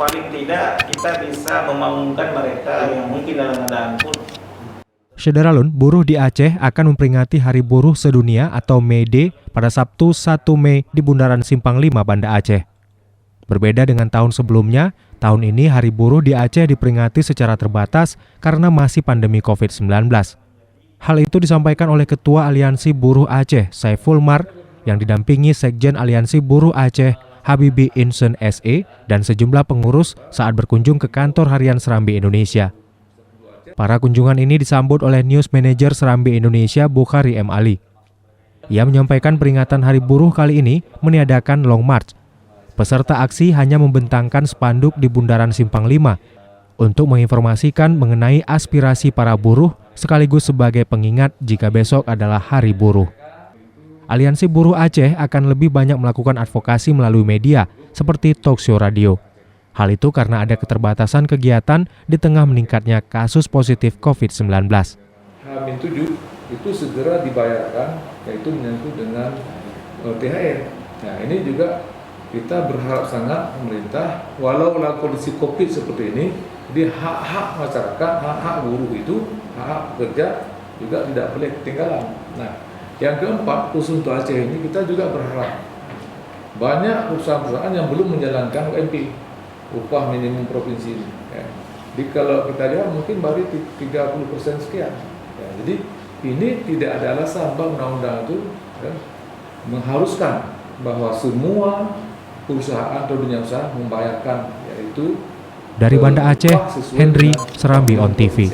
Paling tidak kita bisa membangunkan mereka yang mungkin dalam keadaan pun. Syederalun, buruh di Aceh akan memperingati Hari Buruh Sedunia atau May Day pada Sabtu 1 Mei di Bundaran Simpang 5, Banda Aceh. Berbeda dengan tahun sebelumnya, tahun ini Hari Buruh di Aceh diperingati secara terbatas karena masih pandemi COVID-19. Hal itu disampaikan oleh Ketua Aliansi Buruh Aceh, Saiful Mar, yang didampingi Sekjen Aliansi Buruh Aceh, Habibie Insun SE, dan sejumlah pengurus saat berkunjung ke kantor harian Serambi Indonesia. Para kunjungan ini disambut oleh News Manager Serambi Indonesia, Bukhari M. Ali. Ia menyampaikan peringatan Hari Buruh kali ini meniadakan Long March. Peserta aksi hanya membentangkan spanduk di Bundaran Simpang 5 untuk menginformasikan mengenai aspirasi para buruh sekaligus sebagai pengingat jika besok adalah Hari Buruh. Aliansi Buruh Aceh akan lebih banyak melakukan advokasi melalui media seperti talkshow radio. Hal itu karena ada keterbatasan kegiatan di tengah meningkatnya kasus positif COVID-19. H-7 itu segera dibayarkan, yaitu menyangkut dengan THR. Nah, ini juga kita berharap sangat pemerintah, walau dalam kondisi COVID seperti ini, jadi hak-hak masyarakat, hak-hak buruh itu, hak-hak pekerja juga tidak boleh ketinggalan. Nah, yang keempat, khusus untuk Aceh ini kita juga berharap banyak perusahaan-perusahaan yang belum menjalankan UMP, upah minimum provinsi ini. Ya. Jadi kalau kita lihat mungkin baru 30% sekian. Ya, jadi ini tidak ada alasan bahwa undang-undang itu mengharuskan bahwa semua perusahaan atau dunia usaha membayarkan, yaitu dari Banda Aceh, Henry, Serambi On TV.